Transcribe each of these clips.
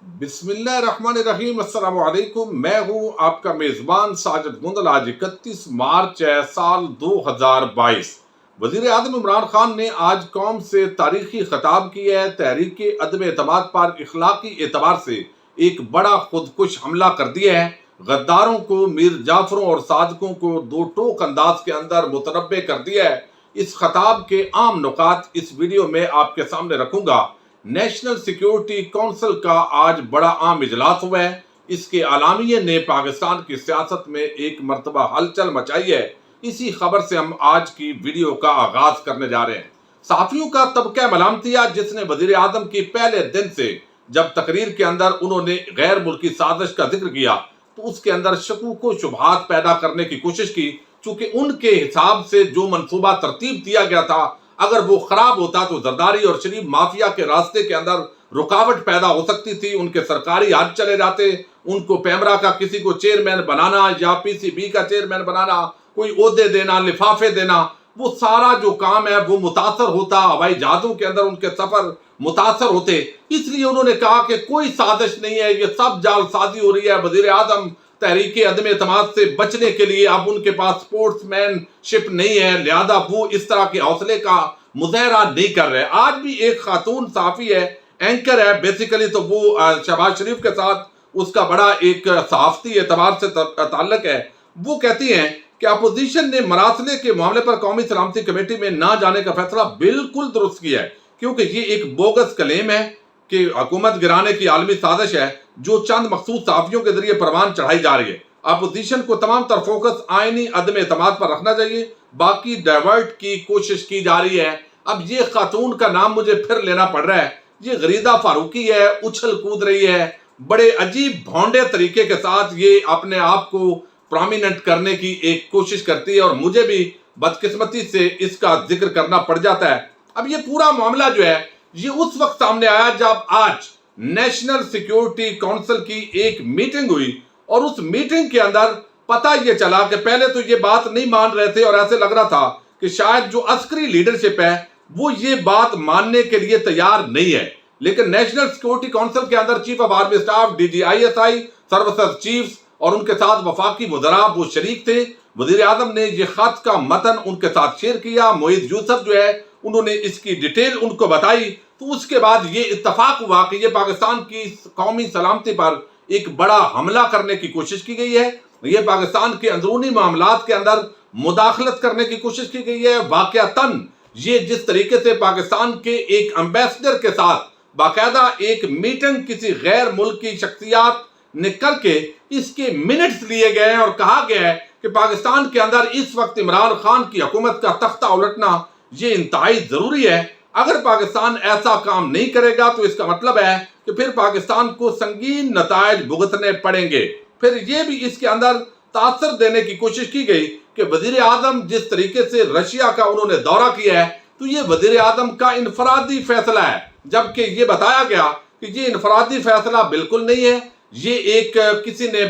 بسم اللہ الرحمن الرحیم۔ السلام علیکم، میں ہوں آپ کا میزبان ساجد گندل۔ آج 31 مارچ ہے سال 2022۔ وزیر اعظم عمران خان نے آج قوم سے تاریخی خطاب کیا ہے۔ تحریک عدم اعتماد پر اخلاقی اعتبار سے ایک بڑا خودکش حملہ کر دیا ہے۔ غداروں کو، میر جعفروں اور صادقوں کو دو ٹوک انداز کے اندر متنبع کر دیا ہے۔ اس خطاب کے عام نکات اس ویڈیو میں آپ کے سامنے رکھوں گا۔ نیشنل سیکیورٹی کونسل کا آج بڑا عام اجلاس ہوا ہے۔ اس کے اعلامیے نے پاکستان کی سیاست میں ایک مرتبہ ہلچل مچائی ہے۔ اسی خبر سے ہم آج کی ویڈیو کا آغاز کرنے جا رہے ہیں۔ صحافیوں کا طبقہ ملامتیہ جس نے وزیر اعظم کی پہلے دن سے جب تقریر کے اندر انہوں نے غیر ملکی سازش کا ذکر کیا تو اس کے اندر شکوک و شبہات پیدا کرنے کی کوشش کی، چونکہ ان کے حساب سے جو منصوبہ ترتیب دیا گیا تھا اگر وہ خراب ہوتا تو زرداری اور شریف مافیا کے راستے کے اندر رکاوٹ پیدا ہو سکتی تھی۔ ان کے سرکاری حج چلے جاتے، ان کو پیمرا کا کسی کو چیئرمین بنانا یا پی سی بی کا چیئرمین بنانا، کوئی عہدے دینا، لفافے دینا، وہ سارا جو کام ہے وہ متاثر ہوتا، ہوائی جہازوں کے اندر ان کے سفر متاثر ہوتے۔ اس لیے انہوں نے کہا کہ کوئی سازش نہیں ہے، یہ سب جعل سازی ہو رہی ہے۔ وزیر اعظم تحریک عدم اعتماد سے بچنے کے لیے اب ان کے پاس سپورٹس مین شپ نہیں ہے، لہذا وہ اس طرح کے حوصلے کا مظاہرہ نہیں کر رہے۔ آج بھی ایک خاتون صحافی ہے، اینکر ہے بیسیکلی، تو وہ شہباز شریف کے ساتھ اس کا بڑا ایک صحافتی اعتبار سے تعلق ہے۔ وہ کہتی ہیں کہ اپوزیشن نے مراسلے کے معاملے پر قومی سلامتی کمیٹی میں نہ جانے کا فیصلہ بالکل درست کیا ہے، کیونکہ یہ ایک بوگس کلیم ہے کہ حکومت گرانے کی عالمی سازش ہے جو چند مخصوص صحافیوں کے ذریعے پروان چڑھائی جا رہی ہے۔ اپوزیشن کو تمام تر فوکس آئینی عدم اعتماد پر رکھنا چاہیے، باقی ڈائیورٹ کی کوشش کی جا رہی ہے۔ اب یہ خاتون کا نام مجھے پھر لینا پڑ رہا ہے، یہ غریدہ فاروقی ہے، اچھل کود رہی ہے، بڑے عجیب بھونڈے طریقے کے ساتھ یہ اپنے آپ کو پرومیننٹ کرنے کی ایک کوشش کرتی ہے، اور مجھے بھی بدقسمتی سے اس کا ذکر کرنا پڑ جاتا ہے۔ اب یہ پورا معاملہ جو ہے یہ اس وقت سامنے آیا جب آج نیشنل سیکیورٹی کونسل کی ایک میٹنگ ہوئی، اور اس میٹنگ کے اندر پتہ یہ چلا کہ پہلے تو یہ بات نہیں مان رہے تھے اور ایسے لگ رہا تھا کہ شاید جو عسکری لیڈرشپ ہے وہ یہ بات ماننے کے لیے تیار نہیں ہے، لیکن نیشنل سیکیورٹی کونسل کے اندر chief of army staff, D G I S I, services chiefs اور ان کے ساتھ وفاقی وزراء وہ شریک تھے۔ وزیر اعظم نے یہ خط کا متن ان کے ساتھ شیئر کیا، معید یوسف جو ہے انہوں نے اس کی ڈیٹیل ان کو بتائی، تو اس کے بعد یہ اتفاق ہوا کہ یہ پاکستان کی قومی سلامتی پر ایک بڑا حملہ کرنے کی کوشش کی گئی ہے، یہ پاکستان کے اندرونی معاملات کے اندر مداخلت کرنے کی کوشش کی گئی ہے۔ واقعتاً یہ جس طریقے سے پاکستان کے ایک امبیسڈر کے ساتھ باقاعدہ ایک میٹنگ کسی غیر ملکی شخصیات نے کر کے اس کے منٹس لیے گئے ہیں، اور کہا گیا ہے کہ پاکستان کے اندر اس وقت عمران خان کی حکومت کا تختہ الٹنا یہ انتہائی ضروری ہے۔ اگر پاکستان ایسا کام نہیں کرے گا تو اس کا مطلب ہے کہ پھر پاکستان کو سنگین نتائج بھگتنے پڑیں گے۔ پھر یہ بھی اس کے اندر تاثر دینے کی کوشش کی گئی کہ وزیر اعظم جس طریقے سے رشیا کا انہوں نے دورہ کیا ہے تو یہ وزیر اعظم کا انفرادی فیصلہ ہے، جبکہ یہ بتایا گیا کہ یہ انفرادی فیصلہ بالکل نہیں ہے، یہ ایک کسی نے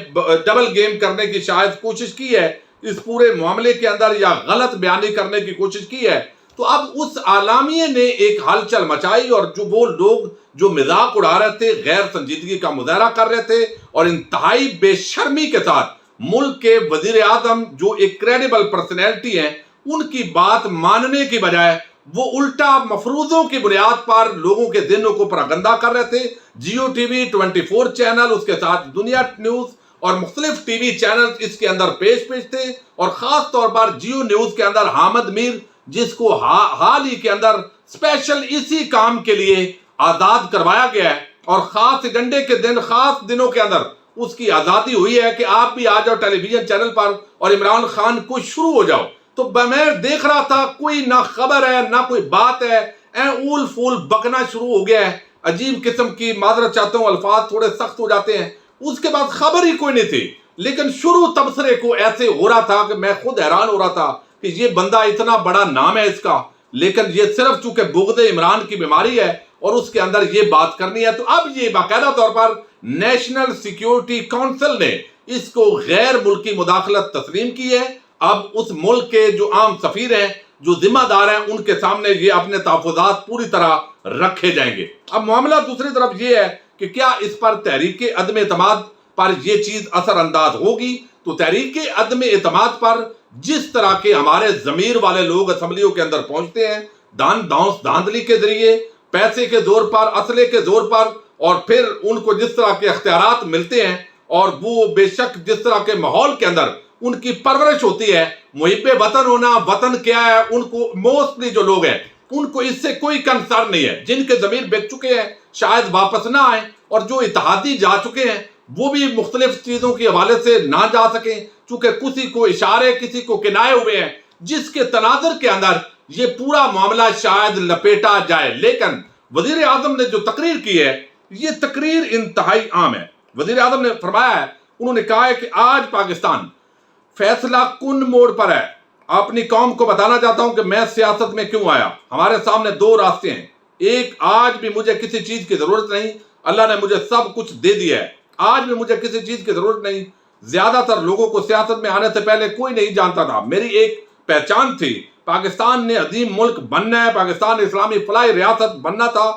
ڈبل گیم کرنے کی شاید کوشش کی ہے اس پورے معاملے کے اندر، یا غلط بیانی کرنے کی کوشش کی ہے۔ تو اب اس اعلامیے نے ایک ہلچل مچائی، اور جو وہ لوگ جو مذاق اڑا رہے تھے، غیر سنجیدگی کا مظاہرہ کر رہے تھے اور انتہائی بے شرمی کے ساتھ ملک کے وزیر اعظم جو ایک کریڈیبل پرسنالٹی ہیں ان کی بات ماننے کی بجائے وہ الٹا مفروضوں کی بنیاد پر لوگوں کے ذہنوں کو پراگندہ کر رہے تھے۔ جیو ٹی وی 24 چینل، اس کے ساتھ دنیا نیوز اور مختلف ٹی وی چینل اس کے اندر پیش تھے، اور خاص طور پر جیو نیوز کے اندر حامد میر، جس کو حال ہی کے اندر اسپیشل اسی کام کے لیے آزاد کروایا گیا ہے، اور خاص ایجنڈے کے دن، خاص دنوں کے اندر اس کی آزادی ہوئی ہے کہ آپ بھی آ جاؤ ٹیلی ویژن چینل پر اور عمران خان کو شروع ہو جاؤ۔ تو میں دیکھ رہا تھا کوئی نہ خبر ہے نہ کوئی بات ہے، اول فول بکنا شروع ہو گیا ہے، عجیب قسم کی، معذرت چاہتا ہوں الفاظ تھوڑے سخت ہو جاتے ہیں، اس کے بعد خبر ہی کوئی نہیں تھی، لیکن شروع تبصرے کو ایسے ہو رہا تھا کہ میں خود حیران ہو رہا تھا کہ یہ بندہ اتنا بڑا نام ہے اس کا، لیکن یہ صرف چونکہ بغض عمران کی بیماری ہے اور اس کے اندر یہ بات کرنی ہے۔ تو اب یہ باقاعدہ طور پر نیشنل سیکیورٹی کونسل نے اس کو غیر ملکی مداخلت تسلیم کی ہے۔ اب اس ملک کے جو عام سفیر ہیں، جو ذمہ دار ہیں، ان کے سامنے یہ اپنے تحفظات پوری طرح رکھے جائیں گے۔ اب معاملہ دوسری طرف یہ ہے کہ کیا اس پر تحریک عدم اعتماد پر یہ چیز اثر انداز ہوگی؟ تو تحریک عدم اعتماد پر جس طرح کے ہمارے ضمیر والے لوگ اسمبلیوں کے اندر پہنچتے ہیں دھاندلی کے ذریعے، پیسے کے زور پر، اسلحے کے زور پر، اور پھر ان کو جس طرح کے اختیارات ملتے ہیں، اور وہ بے شک جس طرح کے ماحول کے اندر ان کی پرورش ہوتی ہے، محب وطن ہونا، وطن کیا ہے، ان کو موسٹلی جو لوگ ہیں ان کو اس سے کوئی کنسرن نہیں ہے۔ جن کے ضمیر بک چکے ہیں شاید واپس نہ آئیں، اور جو اتحادی جا چکے ہیں وہ بھی مختلف چیزوں کے حوالے سے نہ جا سکیں، چونکہ کسی کو اشارے، کسی کو کنائے ہوئے ہیں، جس کے تناظر کے اندر یہ پورا معاملہ شاید لپیٹا جائے۔ لیکن وزیر اعظم نے جو تقریر کی ہے یہ تقریر انتہائی عام ہے۔ وزیر اعظم نے فرمایا ہے، انہوں نے کہا ہے کہ آج پاکستان فیصلہ کن موڑ پر ہے۔ اپنی قوم کو بتانا چاہتا ہوں کہ میں سیاست میں کیوں آیا۔ ہمارے سامنے دو راستے ہیں، ایک آج بھی مجھے کسی چیز کی ضرورت نہیں، اللہ نے مجھے سب کچھ دے دیا ہے، آج بھی مجھے کسی چیز کی ضرورت نہیں۔ زیادہ تر لوگوں کو سیاست میں آنے سے پہلے کوئی نہیں جانتا تھا، میری ایک پہچان تھی، پاکستان نے عظیم ملک بننا ہے، پاکستان اسلامی فلاحی ریاست بننا تھا،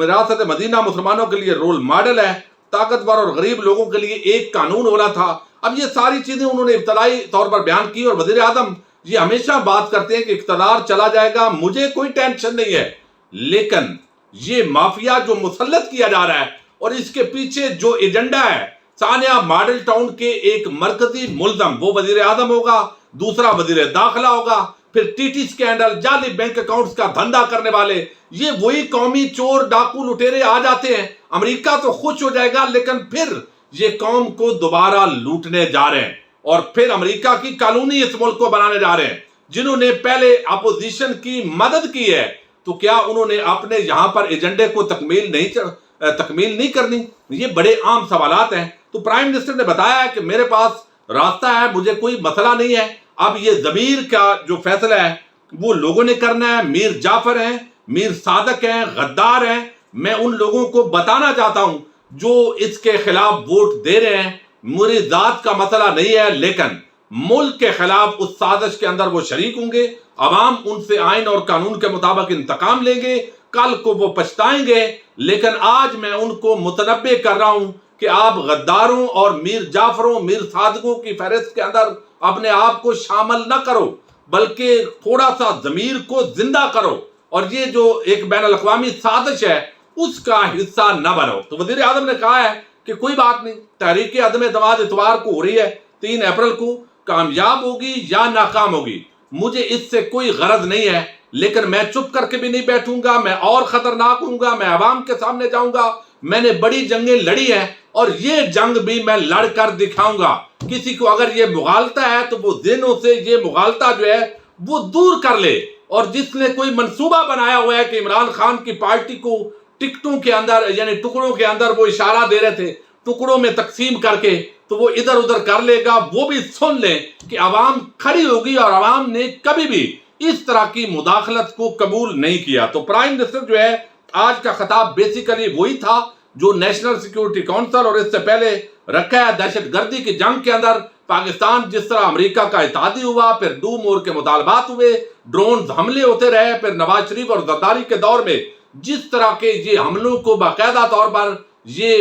ریاست مدینہ مسلمانوں کے لیے رول ماڈل ہے، طاقتور اور غریب لوگوں کے لیے ایک قانون ہونا تھا۔ اب یہ ساری چیزیں انہوں نے ابتدائی طور پر بیان کی، اور وزیر اعظم یہ ہمیشہ بات کرتے ہیں کہ اقتدار چلا جائے گا، مجھے کوئی ٹینشن نہیں ہے، لیکن یہ مافیا جو مسلط کیا جا رہا ہے اور اس کے پیچھے جو ایجنڈا ہے، ثانیہ ماڈل ٹاؤن کے ایک مرکزی ملزم وہ وزیر اعظم ہوگا، دوسرا وزیر داخلہ ہوگا، پھر ٹی ٹی سکینڈل، جعلی بینک اکاؤنٹس کا دھندا کرنے والے، یہ وہی قومی چور ڈاکو لٹیرے آ جاتے ہیں۔ امریکہ تو خوش ہو جائے گا، لیکن پھر یہ قوم کو دوبارہ لوٹنے جا رہے ہیں، اور پھر امریکہ کی کالونی اس ملک کو بنانے جا رہے ہیں۔ جنہوں نے پہلے اپوزیشن کی مدد کی ہے تو کیا انہوں نے اپنے یہاں پر ایجنڈے کو تکمیل نہیں کرنی؟ یہ بڑے عام سوالات ہیں۔ تو پرائم منسٹر نے بتایا ہے کہ میرے پاس راستہ ہے، مجھے کوئی مسئلہ نہیں ہے، اب یہ ضمیر کا جو فیصلہ ہے وہ لوگوں نے کرنا ہے۔ میر جعفر ہیں، میر صادق ہیں، غدار ہیں، میں ان لوگوں کو بتانا چاہتا ہوں جو اس کے خلاف ووٹ دے رہے ہیں، میری ذات کا مسئلہ نہیں ہے، لیکن ملک کے خلاف اس سازش کے اندر وہ شریک ہوں گے، عوام ان سے آئین اور قانون کے مطابق انتقام لیں گے، کل کو وہ پچھتائیں گے۔ لیکن آج میں ان کو متنبہ کر رہا ہوں کہ آپ غداروں اور میر جعفروں، میر صادقوں کی فہرست کے اندر اپنے آپ کو شامل نہ کرو، بلکہ تھوڑا سا ضمیر کو زندہ کرو، اور یہ جو ایک بین الاقوامی سازش ہے اس کا حصہ نہ بنو۔ تو وزیر اعظم نے کہا ہے کہ کوئی بات نہیں، تحریک عدم اعتماد اتوار کو ہو رہی ہے، 3 اپریل کو، کامیاب ہوگی یا ناکام ہوگی مجھے اس سے کوئی غرض نہیں ہے، لیکن میں چپ کر کے بھی نہیں بیٹھوں گا، میں اور خطرناک ہوں گا، میں عوام کے سامنے جاؤں گا۔ میں نے بڑی جنگیں لڑی ہیں اور یہ جنگ بھی میں لڑ کر دکھاؤں گا۔ کسی کو اگر یہ مغالطہ ہے تو وہ ذہنوں سے یہ مغالطہ جو ہے وہ دور کر لے، اور جس نے کوئی منصوبہ بنایا ہوا ہے کہ عمران خان کی پارٹی کو ٹکٹوں کے اندر یعنی ٹکڑوں کے اندر وہ اشارہ دے رہے تھے، ٹکڑوں میں تقسیم کر کے، تو وہ ادھر ادھر کر لے گا۔ وہ بھی سن لیں کہ عوام کھڑی ہوگی، اور عوام نے کبھی بھی اس طرح کی مداخلت کو قبول نہیں کیا۔ تو پرائم منسٹر جو ہے آج کا خطاب بیسیکلی وہی تھا جو نیشنل سیکیورٹی کونسل اور اس سے پہلے رکھا ہے۔ دہشت گردی کی جنگ کے اندر پاکستان جس طرح امریکہ کا اتحادی ہوا، پھر ڈو مور کے مطالبات ہوئے، ڈرونز حملے ہوتے رہے، پھر نواز شریف اور زرداری کے دور میں جس طرح کے یہ حملوں کو باقاعدہ طور پر یہ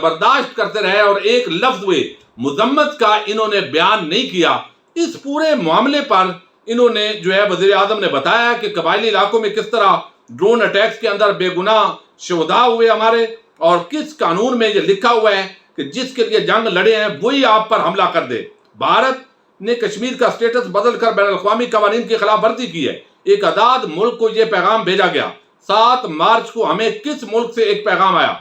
برداشت کرتے رہے، اور ایک لفظ ہوئے مذمت کا انہوں نے بیان نہیں کیا۔ اس پورے معاملے پر انہوں نے جو ہے وزیر اعظم نے بتایا کہ قبائلی علاقوں میں کس طرح ڈرون اٹیکس کے اندر بے گناہ شہداء ہوئے ہمارے، اور کس قانون میں یہ لکھا ہوا ہے کہ جس کے لیے جنگ لڑے ہیں وہی آپ پر حملہ کر دے۔ بھارت نے کشمیر کا سٹیٹس بدل کر بین الاقوامی قوانین کی خلاف ورزی کی ہے۔ ایک آزاد ملک کو یہ پیغام بھیجا گیا۔ 7 مارچ کو ہمیں کس ملک سے ایک پیغام آیا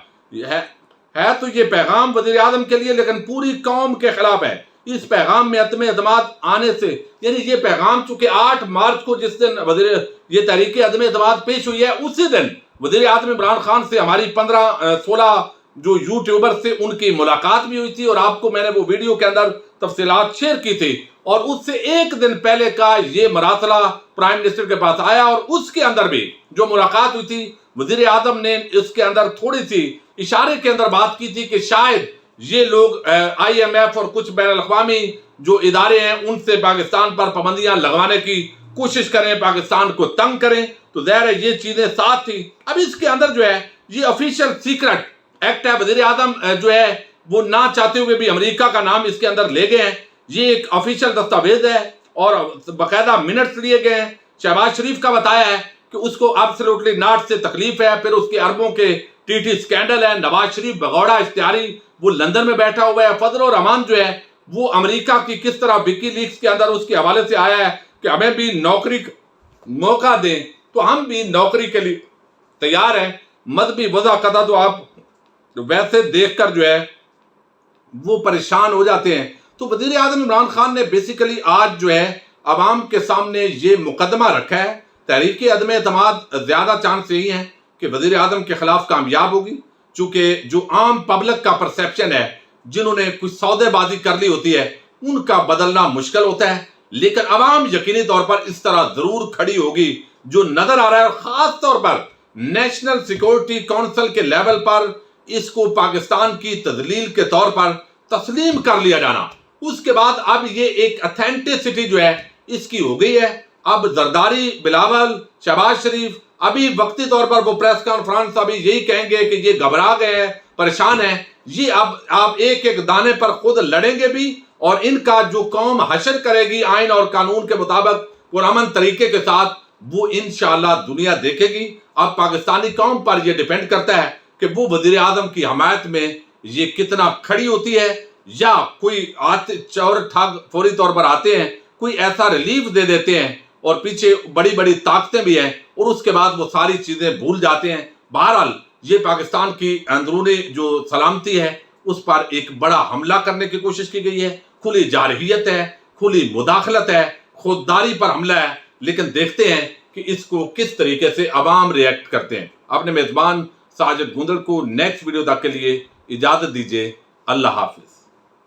ہے تو یہ پیغام وزیر اعظم کے لیے، لیکن پوری قوم کے خلاف ہے۔ اس پیغام میں عدم اعتماد آنے سے، یعنی یہ پیغام چونکہ 8 مارچ کو جس دن یہ تحریک عدم اعتماد پیش ہوئی ہے، اسی دن وزیر اعظم عمران خان سے ہماری 15-16 جو یوٹیوبر سے ان کی ملاقات بھی ہوئی تھی، اور آپ کو میں نے وہ ویڈیو کے اندر تفصیلات شیئر کی تھی، اور اس سے ایک دن پہلے کا یہ مراسلہ پرائم منسٹر کے پاس آیا، اور اس کے اندر بھی جو ملاقات ہوئی تھی وزیر اعظم نے اس کے اندر تھوڑی سی اشارے کے اندر بات کی تھی کہ شاید یہ لوگ IMF اور کچھ بین الاقوامی جو ادارے ہیں ان سے پاکستان پر پابندیاں لگوانے کی کوشش کریں، پاکستان کو تنگ کریں۔ تو ظاہر ہے یہ چیزیں ساتھ تھی۔ اب اس کے اندر جو ہے یہ آفیشیل سیکرٹ ایکٹ ہے, وزیر اعظم جو ہے وہ نہ چاہتے ہوئے بھی امریکہ کا نام اس کے اندر لے گئے ہیں. یہ ایک آفیشیل دستاویز ہے اور باقاعدہ منٹس لیے گئے ہیں. شہباز شریف کا بتایا ہے کہ اس کو ایبسلیوٹلی ناٹ سے تکلیف ہے. پھر اس کے اربوں کے ٹی ٹی سکینڈل ہے. نواز شریف بغوڑا اشتہاری وہ لندن میں بیٹھا ہوا ہے. فضل الرحمان جو ہے وہ امریکہ کی کس طرح وکی لیکس کے اندر اس کے حوالے سے آیا ہے کہ ہمیں بھی نوکری موقع دیں, تو ہم بھی نوکری کے لیے تیار ہیں. مذہبی وضع قطع تو آپ ویسے دیکھ کر جو ہے وہ پریشان ہو جاتے ہیں. تو وزیر اعظم عمران خان نے بیسیکلی آج جو ہے عوام کے سامنے یہ مقدمہ رکھا ہے. تحریک عدم اعتماد زیادہ چانس یہی ہیں کہ وزیر اعظم کے خلاف کامیاب ہوگی, چونکہ جو عام پبلک کا پرسیپشن ہے, جنہوں نے کچھ سودے بازی کر لی ہوتی ہے, ان کا بدلنا مشکل ہوتا ہے. لیکن عوام یقینی طور پر اس طرح ضرور کھڑی ہوگی جو نظر آ رہا ہے. اور خاص طور پر نیشنل سیکورٹی کونسل کے لیول پر اس کو پاکستان کی تذلیل کے طور پر تسلیم کر لیا جانا, اس کے بعد اب یہ ایک اتھینٹسٹی جو ہے اس کی ہو گئی ہے. اب زرداری, بلاول, شہباز شریف ابھی وقتی طور پر وہ پریس کانفرنس ابھی یہی کہیں گے کہ یہ گھبرا گئے ہیں, پریشان ہیں. یہ اب آپ ایک ایک دانے پر خود لڑیں گے بھی, اور ان کا جو قوم حشر کرے گی آئین اور قانون کے مطابق پرامن طریقے کے ساتھ, وہ انشاءاللہ دنیا دیکھے گی. اب پاکستانی قوم پر یہ ڈیپینڈ کرتا ہے کہ وہ وزیر اعظم کی حمایت میں یہ کتنا کھڑی ہوتی ہے, یا کوئی چور ٹھگ فوری طور پر آتے ہیں, کوئی ایسا ریلیف دے دیتے ہیں اور پیچھے بڑی بڑی طاقتیں بھی ہیں اور اس کے بعد وہ ساری چیزیں بھول جاتے ہیں. بہرحال یہ پاکستان کی اندرونی جو سلامتی ہے اس پر ایک بڑا حملہ کرنے کی کوشش کی گئی ہے. کھلی جارحیت ہے, کھلی مداخلت ہے, خودداری پر حملہ ہے. لیکن دیکھتے ہیں کہ اس کو کس طریقے سے عوام ریئیکٹ کرتے ہیں. اپنے میزبان ساجد گوندل کو نیکسٹ ویڈیو تک کے لیے اجازت دیجیے. اللہ حافظ.